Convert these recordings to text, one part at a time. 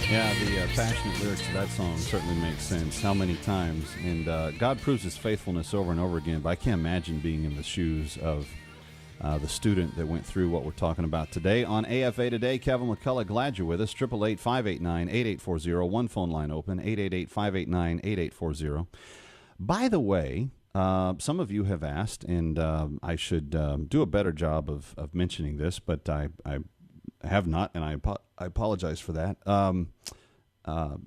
Yeah, the passionate lyrics to that song certainly make sense. How many times? And God proves his faithfulness over and over again, but I can't imagine being in the shoes of the student that went through what we're talking about today. On AFA Today, Kevin McCullough, glad you're with us. 888-589-8840. One phone line open, 888-589-8840. By the way, some of you have asked, and I should do a better job of mentioning this, but I have not, and I apologize for that.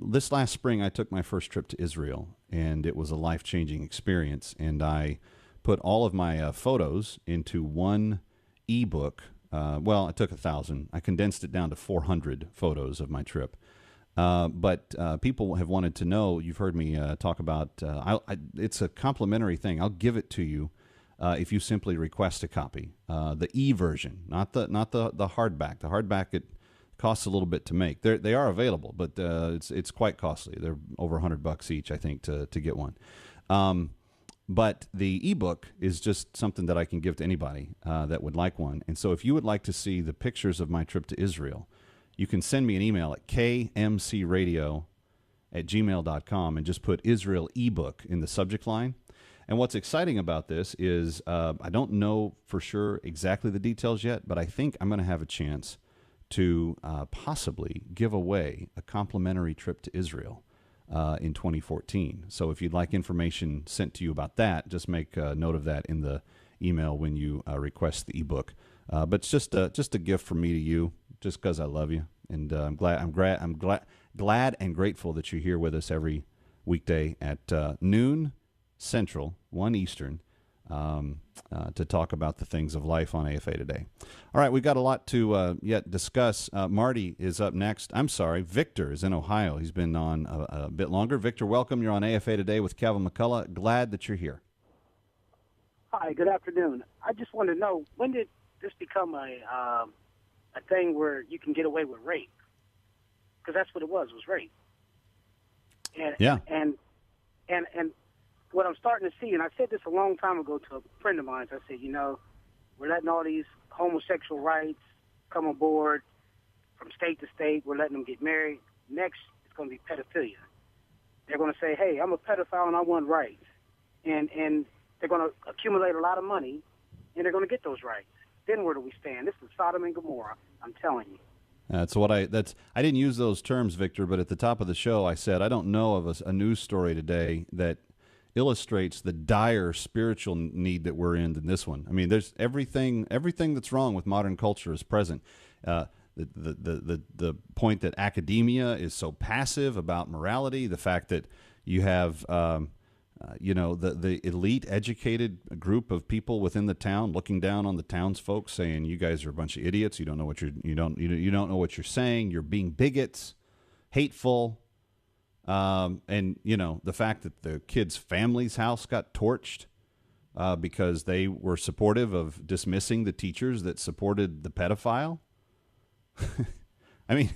This last spring, I took my first trip to Israel, and it was a life-changing experience, and I put all of my photos into one ebook. Well, I took 1,000. I condensed it down to 400 photos of my trip. But people have wanted to know. You've heard me talk about. It's a complimentary thing. I'll give it to you if you simply request a copy. The e-version, not the hardback. The hardback, it costs a little bit to make. They are available, but it's quite costly. They're over $100 each, I think, to get one. But the ebook is just something that I can give to anybody that would like one. And so if you would like to see the pictures of my trip to Israel, you can send me an email at kmcradio@gmail.com and just put Israel ebook in the subject line. And what's exciting about this is I don't know for sure exactly the details yet, but I think I'm going to have a chance to possibly give away a complimentary trip to Israel in 2014. So if you'd like information sent to you about that, just make a note of that in the email when you request the ebook. But it's just a gift from me to you, just because I love you, and I'm glad and grateful that you're here with us every weekday at noon Central, 1 Eastern, to talk about the things of life on AFA Today. All right, we've got a lot to yet discuss. Marty is up next. I'm sorry, Victor is in Ohio. He's been on a bit longer. Victor, welcome. You're on AFA Today with Kevin McCullough. Glad that you're here. Hi, good afternoon. I just want to know, when did this become a thing where you can get away with rape? Because that's what it was rape. And, yeah. And what I'm starting to see, and I said this a long time ago to a friend of mine, I said, we're letting all these homosexual rights come aboard from state to state. We're letting them get married. Next, it's going to be pedophilia. They're going to say, hey, I'm a pedophile and I want rights. And they're going to accumulate a lot of money, and they're going to get those rights. Then where do we stand? This is Sodom and Gomorrah, I'm telling you. I didn't use those terms, Victor, but at the top of the show I said I don't know of a news story today that illustrates the dire spiritual need that we're in this one. I mean, there's everything that's wrong with modern culture is present. The point that academia is so passive about morality, the fact that you have the elite educated group of people within the town looking down on the townsfolk, saying you guys are a bunch of idiots. You don't know what you don't know what you're saying. You're being bigots, hateful. And the fact that the kid's family's house got torched because they were supportive of dismissing the teachers that supported the pedophile. I mean,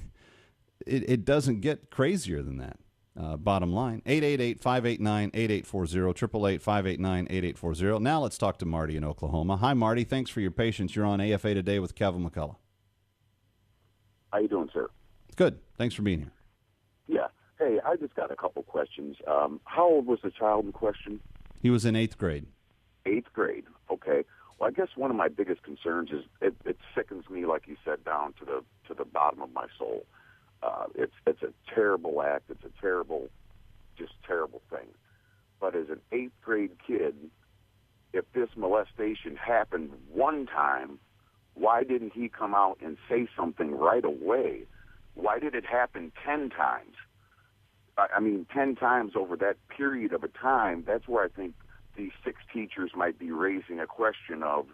it doesn't get crazier than that. Bottom line, 888-589-8840, 888-589-8840. Now let's talk to Marty in Oklahoma. Hi, Marty. Thanks for your patience. You're on AFA Today with Kevin McCullough. How you doing, sir? Good. Thanks for being here. Yeah. Hey, I just got a couple questions. How old was the child in question? He was in 8th grade. 8th grade. Okay. Well, I guess one of my biggest concerns is it sickens me, like you said, down to the bottom of my soul. It's a terrible act. It's a terrible thing. But as an 8th grade kid, if this molestation happened one time, why didn't he come out and say something right away? Why did it happen 10 times? I mean, 10 times over that period of a time, that's where I think these 6 teachers might be raising a question of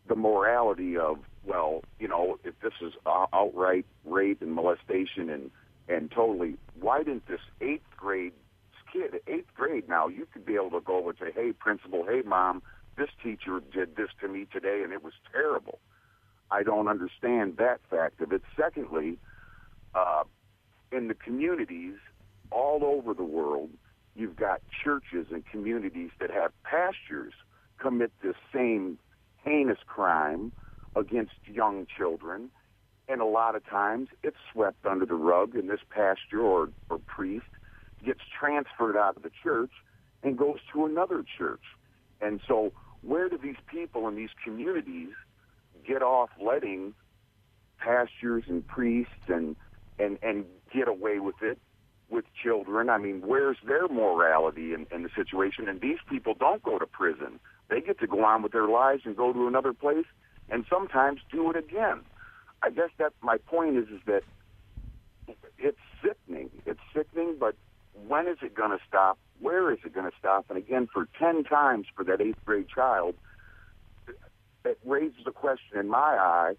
the morality of, well, if this is outright rape and molestation and totally, why didn't this 8th grade kid, 8th grade now, you could be able to go and say, hey, principal, hey, mom, this teacher did this to me today and it was terrible. I don't understand that fact of it. Secondly, in the communities all over the world, you've got churches and communities that have pastors commit this same heinous crime against young children, And a lot of times it's swept under the rug, and this pastor or priest gets transferred out of the church and goes to another church. And so where do these people in these communities get off letting pastors and priests and get away with it with children? I mean, where's their morality in the situation? And these people don't go to prison. They get to go on with their lives and go to another place and sometimes do it again. I guess that my point is that it's sickening. It's sickening, but when is it going to stop? Where is it going to stop? And again, for 10 times for that 8th grade child, it raises the question in my eye,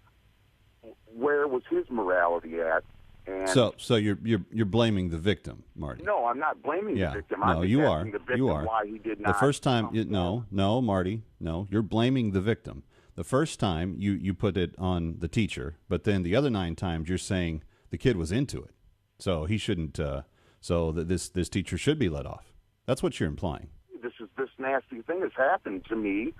where was his morality at? And so you're blaming the victim, Marty. No, I'm not blaming the victim. I'm you asking are. the victim You are. why he did not. The first time, no, Marty, no, you're blaming the victim. The first time you put it on the teacher, but then the other 9 times you're saying the kid was into it, so he shouldn't. So that this teacher should be let off. That's what you're implying. This nasty thing has happened to me.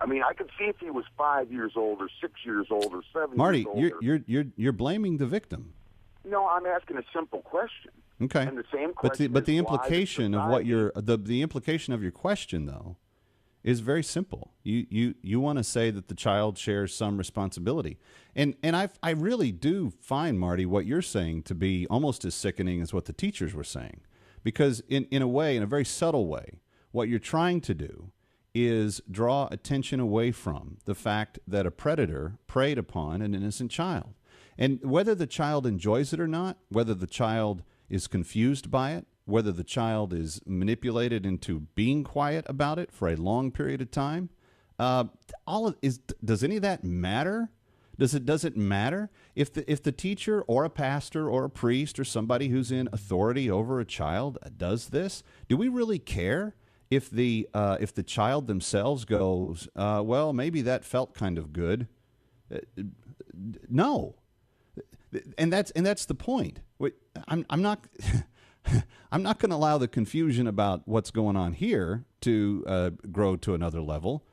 I mean, I could see if he was 5 years old or 6 years old or 7 Marty, years old. Marty, you're blaming the victim. No, I'm asking a simple question. Okay. And the same question. But the implication of what the implication of your question though is very simple. You want to say that the child shares some responsibility. And I really do find, Marty, what you're saying to be almost as sickening as what the teachers were saying. Because in a way, in a very subtle way, what you're trying to do is draw attention away from the fact that a predator preyed upon an innocent child. And whether the child enjoys it or not, whether the child is confused by it, whether the child is manipulated into being quiet about it for a long period of time, does any of that matter? Does it matter if the teacher or a pastor or a priest or somebody who's in authority over a child does this? Do we really care if the child themselves goes, well, maybe that felt kind of good? No. And that's the point. I'm not I'm not going to allow the confusion about what's going on here to grow to another level.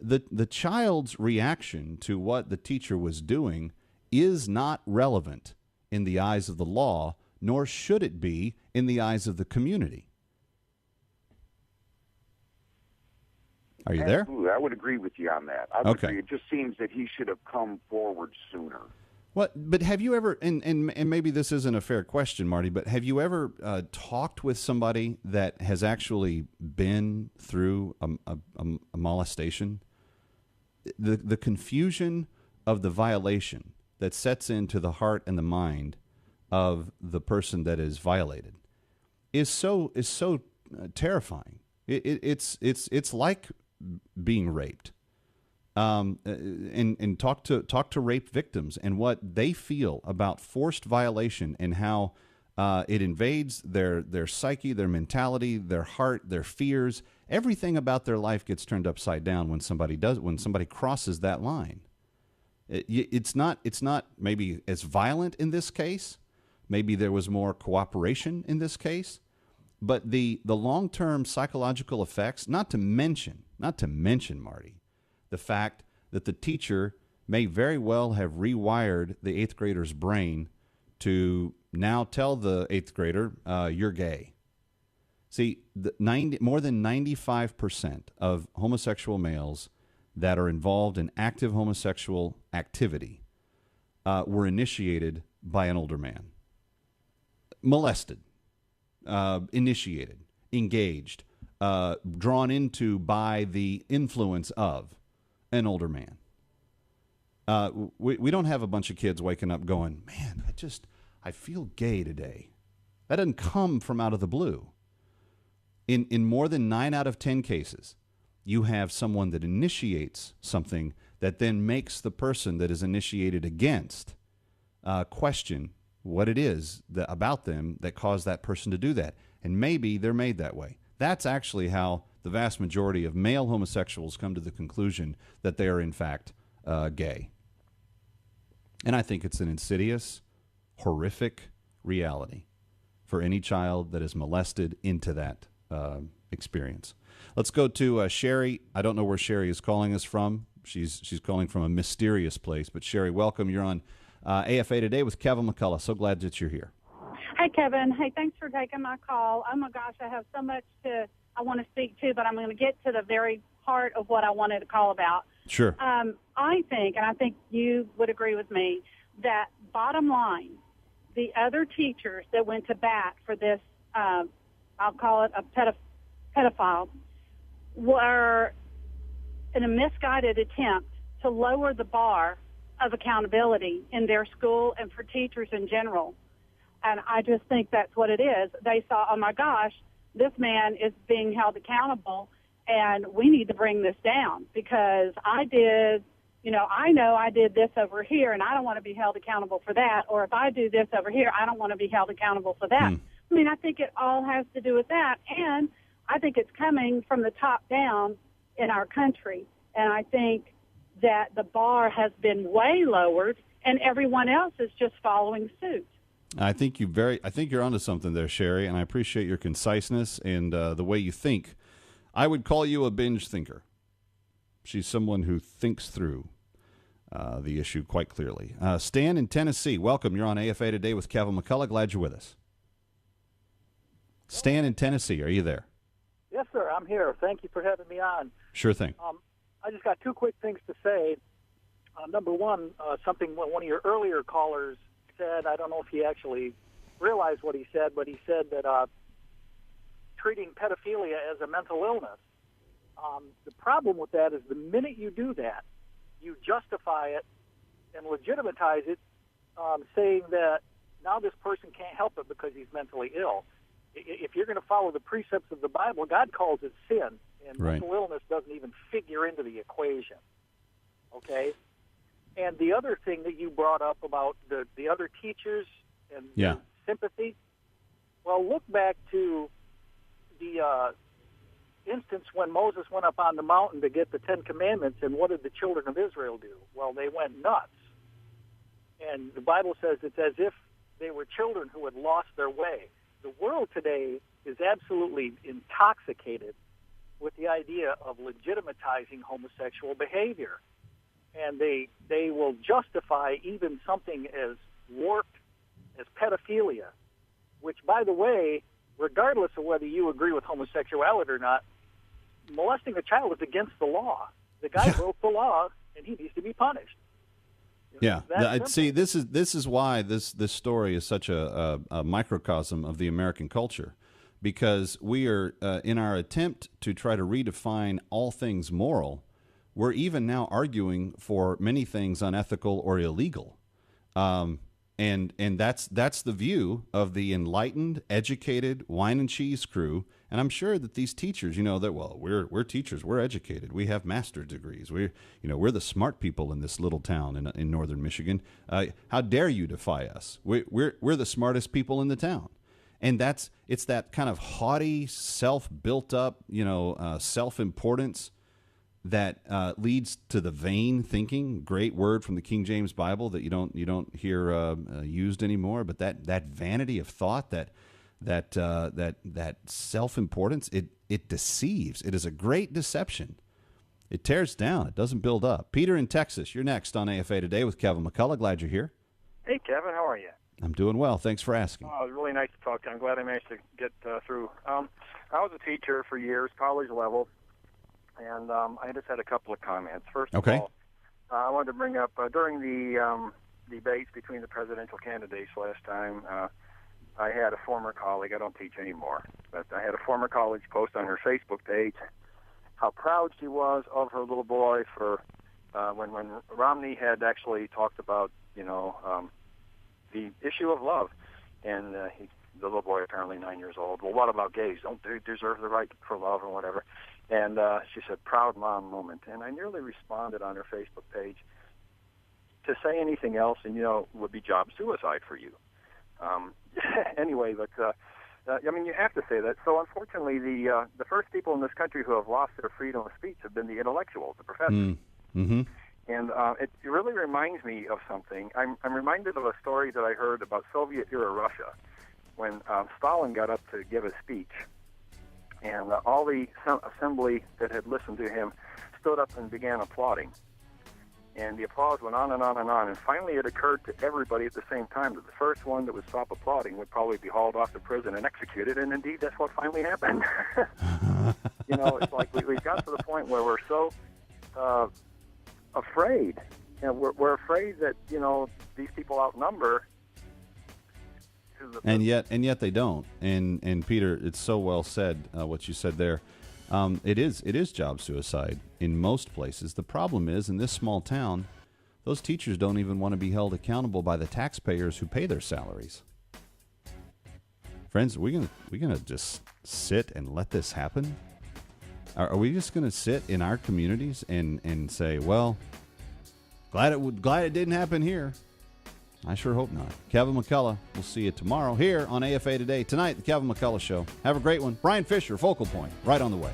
The child's reaction to what the teacher was doing is not relevant in the eyes of the law, nor should it be in the eyes of the community. Are you there? Absolutely. I would agree with you on that. I would agree. It just seems that he should have come forward sooner. But have you ever, and maybe this isn't a fair question, Marty, but have you ever talked with somebody that has actually been through a molestation? The confusion of the violation that sets into the heart and the mind of the person that is violated is so terrifying. It's like being raped. And talk to rape victims and what they feel about forced violation and how it invades their psyche, their mentality, their heart, their fears. Everything about their life gets turned upside down when somebody crosses that line. It's not maybe as violent in this case. Maybe there was more cooperation in this case, but the long-term psychological effects, not to mention, Marty, the fact that the teacher may very well have rewired the 8th grader's brain to now tell the 8th grader, you're gay. See, more than 95% of homosexual males that are involved in active homosexual activity were initiated by an older man. Molested, initiated, engaged, drawn into by the influence of an older man. We don't have a bunch of kids waking up going, man, I feel gay today. That doesn't come from out of the blue. In more than 9 out of 10 cases, you have someone that initiates something that then makes the person that is initiated against question what it is about them that caused that person to do that. And maybe they're made that way. That's actually how the vast majority of male homosexuals come to the conclusion that they are, in fact, gay. And I think it's an insidious, horrific reality for any child that is molested into that experience. Let's go to Sherry. I don't know where Sherry is calling us from. She's calling from a mysterious place. But Sherry, welcome. You're on AFA Today with Kevin McCullough. So glad that you're here. Hey, Kevin. Hey, thanks for taking my call. Oh, my gosh, I have so much I want to speak to, but I'm going to get to the very heart of what I wanted to call about. Sure. I think, and I think you would agree with me, that bottom line, the other teachers that went to bat for this, I'll call it a pedophile, were in a misguided attempt to lower the bar of accountability in their school and for teachers in general. And I just think that's what it is. They saw, oh, my gosh, this man is being held accountable, and we need to bring this down because I know I did this over here, and I don't want to be held accountable for that. Or if I do this over here, I don't want to be held accountable for that. I mean, I think it all has to do with that. And I think it's coming from the top down in our country. And I think that the bar has been way lowered, and everyone else is just following suit. I think you're onto something there, Sherry, and I appreciate your conciseness and the way you think. I would call you a binge thinker. She's someone who thinks through the issue quite clearly. Stan in Tennessee, welcome. You're on AFA Today with Kevin McCullough. Glad you're with us. Stan in Tennessee, are you there? Yes, sir. I'm here. Thank you for having me on. Sure thing. I just got two quick things to say. Number one, something one of your earlier callers said, I don't know if he actually realized what he said, but he said that treating pedophilia as a mental illness. The problem with that is the minute you do that, you justify it and legitimatize it, saying that now this person can't help it because he's mentally ill. If you're going to follow the precepts of the Bible, God calls it sin, and right. Mental illness doesn't even figure into the equation. Okay? And the other thing that you brought up about the other teachers and their sympathy, well, look back to the instance when Moses went up on the mountain to get the Ten Commandments, and what did the children of Israel do? Well, they went nuts. And the Bible says it's as if they were children who had lost their way. The world today is absolutely intoxicated with the idea of legitimatizing homosexual behavior. And they will justify even something as warped as pedophilia, which, by the way, regardless of whether you agree with homosexuality or not, molesting a child is against the law. The guy broke the law, and he needs to be punished. Yeah, see, this is why this story is such a microcosm of the American culture, because we are in our attempt to try to redefine all things moral, we're even now arguing for many things unethical or illegal, and that's the view of the enlightened, educated wine and cheese crew. And I'm sure that these teachers, that we're teachers, we're educated, we have master's degrees, we're the smart people in this little town in northern Michigan. How dare you defy us? We're the smartest people in the town, and it's that kind of haughty, self-built up, self-importance that leads to the vain thinking. Great word from the King James Bible that you don't hear used anymore. But that vanity of thought, that self-importance, it deceives. It is a great deception. It tears down. It doesn't build up. Peter in Texas, you're next on AFA Today with Kevin McCullough. Glad you're here. Hey, Kevin, how are you? I'm doing well. Thanks for asking. Oh, it was really nice to talk to you. I'm glad I managed to get through. I was a teacher for years, college level, and I just had a couple of comments. First of all, I wanted to bring up during the debates between the presidential candidates last time, I had a former colleague, I don't teach anymore, but I had a former colleague post on her Facebook page how proud she was of her little boy for when Romney had actually talked about, the issue of love. And the little boy, apparently 9 years old, well, what about gays? Don't they deserve the right for love or whatever? And she said, proud mom moment. And I nearly responded on her Facebook page. To say anything else, and, would be job suicide for you. Anyway, but, you have to say that. So, unfortunately, the first people in this country who have lost their freedom of speech have been the intellectuals, the professors. Mm-hmm. And it really reminds me of something. I'm reminded of a story that I heard about Soviet-era Russia when Stalin got up to give a speech. And all the assembly that had listened to him stood up and began applauding. And the applause went on and on and on. And finally it occurred to everybody at the same time that the first one that would stop applauding would probably be hauled off to prison and executed. And indeed, that's what finally happened. You know, it's like we got to the point where we're so afraid. You know, we're afraid that, you know, these people outnumber. And yet they don't. And Peter, it's so well said, what you said there. It is job suicide in most places. The problem is, in this small town, those teachers don't even want to be held accountable by the taxpayers who pay their salaries. Friends, are we gonna just sit and let this happen? Are we just gonna sit in our communities and say, well, glad it didn't happen here? I sure hope not. Kevin McCullough, we'll see you tomorrow here on AFA Today. Tonight, the Kevin McCullough Show. Have a great one. Brian Fisher, Focal Point, right on the way.